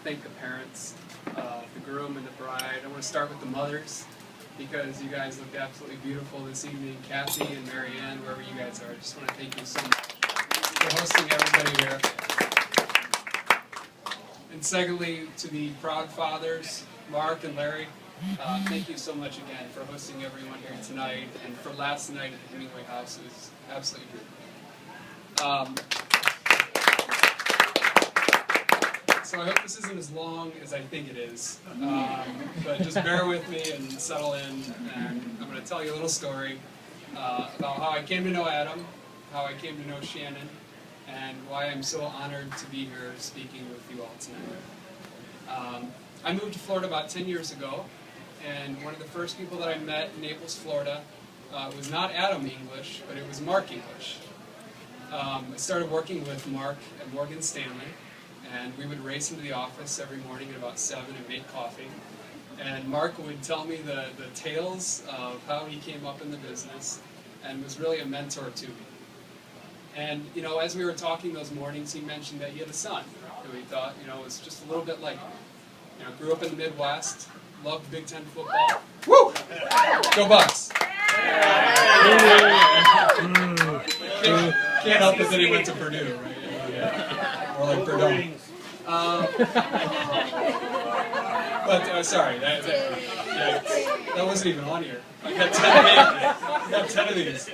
thank the parents of the groom and the bride. I want to start with the mothers, because you guys looked absolutely beautiful this evening. Kathy and Marianne, wherever you guys are, I just want to thank you so much for hosting everybody here. And secondly, to the proud fathers, Mark and Larry, thank you so much again for hosting everyone here tonight, and for last night at the Hemingway House. It was absolutely beautiful. So I hope this isn't as long as I think it is, but just bear with me and settle in, and I'm going to tell you a little story about how I came to know Adam, how I came to know Shannon, and why I'm so honored to be here speaking with you all tonight. I moved to Florida about 10 years ago, and one of the first people that I met in Naples, Florida, was not Adam English, but it was Mark English. I started working with Mark at Morgan Stanley, and we would race into the office every morning at about 7 and make coffee. And Mark would tell me the tales of how he came up in the business, and was really a mentor to me. And, you know, as we were talking those mornings, he mentioned that he had a son who he thought, you know, was just a little bit like him. You know, grew up in the Midwest, loved Big Ten football. Woo! Go Bucks! Can't help it that he went to Purdue, right? Yeah. Or like Purdue. But sorry, that wasn't even on here. I got 10 of these.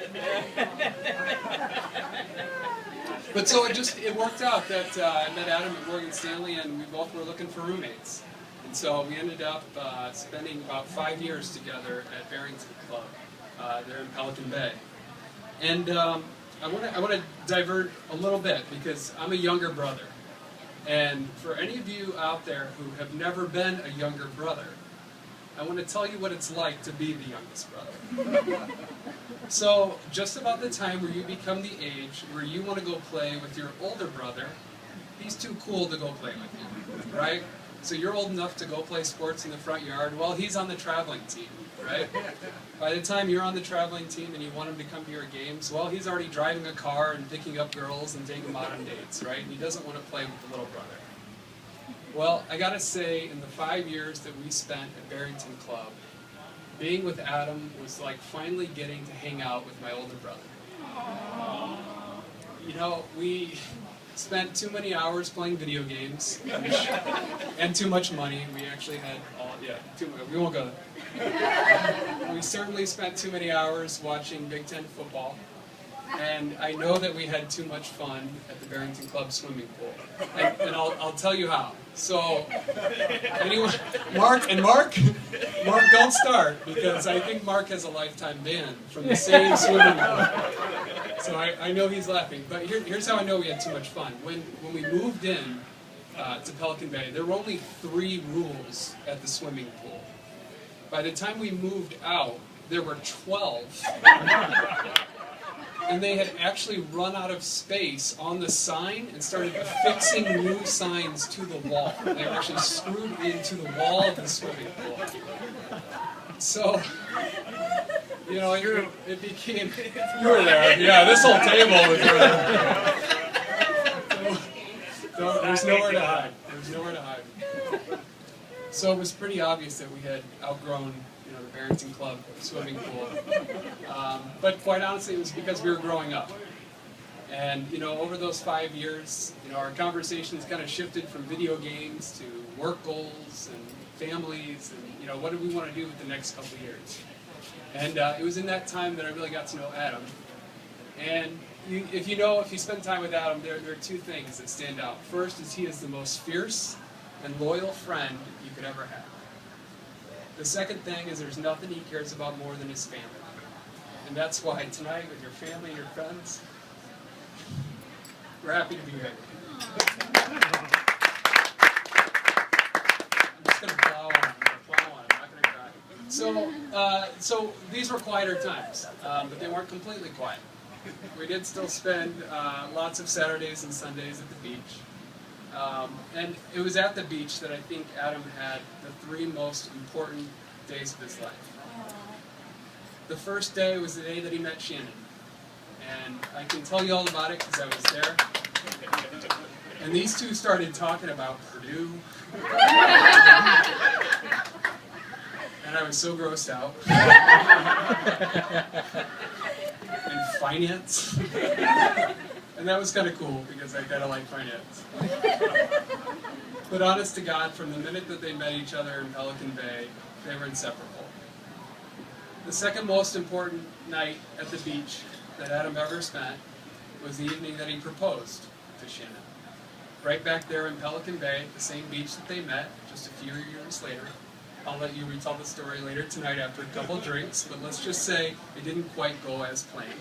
But so it worked out that I met Adam at Morgan Stanley, and we both were looking for roommates. And so we ended up spending about 5 years together at Barrington Club there in Pelican Bay. And I want to divert a little bit, because I'm a younger brother. And for any of you out there who have never been a younger brother, I want to tell you what it's like to be the youngest brother. So, just about the time where you become the age where you want to go play with your older brother, he's too cool to go play with you, right? So you're old enough to go play sports in the front yard. Well, he's on the traveling team, right? By the time you're on the traveling team and you want him to come to your games, well, he's already driving a car and picking up girls and taking them out on dates, right? And he doesn't want to play with the little brother. Well, I gotta say, in the 5 years that we spent at Barrington Club, being with Adam was like finally getting to hang out with my older brother. You know, we spent too many hours playing video games, and too much money. We actually had we won't go there. We certainly spent too many hours watching Big Ten football. And I know that we had too much fun at the Barrington Club swimming pool. And I'll tell you how. So, anyone, Mark, don't start, because I think Mark has a lifetime ban from the same swimming pool. So I know he's laughing. But here's how I know we had too much fun. When we moved in to Pelican Bay, there were only 3 rules at the swimming pool. By the time we moved out, there were 12. And they had actually run out of space on the sign and started affixing new signs to the wall. They were actually screwed into the wall of the swimming pool. So, you know, it became... You were there. Yeah, this whole table was there. So, there's nowhere to hide. There's nowhere to hide. So it was pretty obvious that we had outgrown the Barrington Club swimming pool. But quite honestly, it was because we were growing up. And, you know, over those 5 years, you know, our conversations kind of shifted from video games to work goals and families and, you know, what do we want to do with the next couple of years. And it was in that time that I really got to know Adam. And if you spend time with Adam, there are 2 things that stand out. First is he is the most fierce and loyal friend you could ever have. The second thing is there's nothing he cares about more than his family. And that's why tonight, with your family and your friends, we're happy to be here. I'm just going to plow on. I'm not going to cry. So these were quieter times, but they weren't completely quiet. We did still spend lots of Saturdays and Sundays at the beach. And it was at the beach that I think Adam had the 3 most important days of his life. The first day was the day that he met Shannon. And I can tell you all about it because I was there. And these two started talking about Purdue. And I was so grossed out. And finance. And that was kind of cool because I kind of like finance. But honest to God, from the minute that they met each other in Pelican Bay, they were inseparable. The second most important night at the beach that Adam ever spent was the evening that he proposed to Shannon. Right back there in Pelican Bay, the same beach that they met just a few years later. I'll let you retell the story later tonight after a couple drinks, but let's just say it didn't quite go as planned.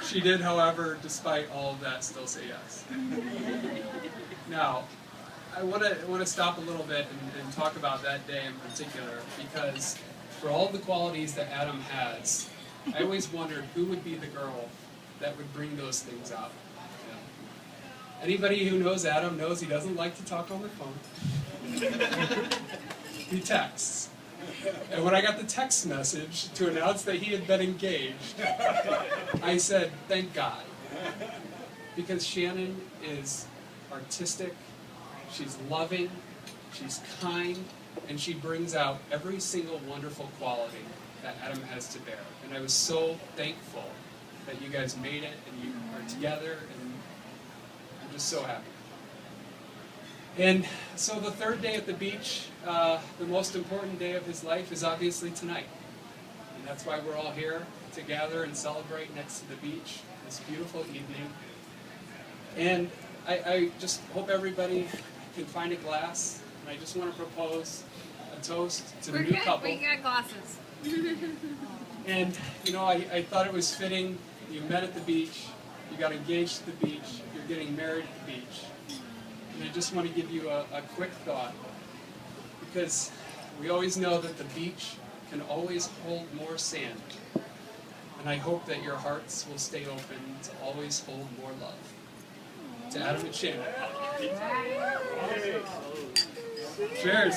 She did, however, despite all of that, still say yes. Now, I want to stop a little bit and talk about that day in particular, because for all the qualities that Adam has, I always wondered who would be the girl that would bring those things out. Anybody who knows Adam knows he doesn't like to talk on the phone. He texts. And when I got the text message to announce that he had been engaged, I said, thank God. Because Shannon is artistic, she's loving, she's kind, and she brings out every single wonderful quality that Adam has to bear. And I was so thankful that you guys made it and you are together, and I'm just so happy. And so the third day at the beach, the most important day of his life is obviously tonight. And that's why we're all here to gather and celebrate next to the beach this beautiful evening. And I just hope everybody can find a glass. And I just want to propose a toast to the new couple. We got glasses. And, you know, I thought it was fitting. You met at the beach, you got engaged at the beach, you're getting married at the beach. And I just want to give you a quick thought, because we always know that the beach can always hold more sand. And I hope that your hearts will stay open to always hold more love. To Adam and Shannon. Cheers.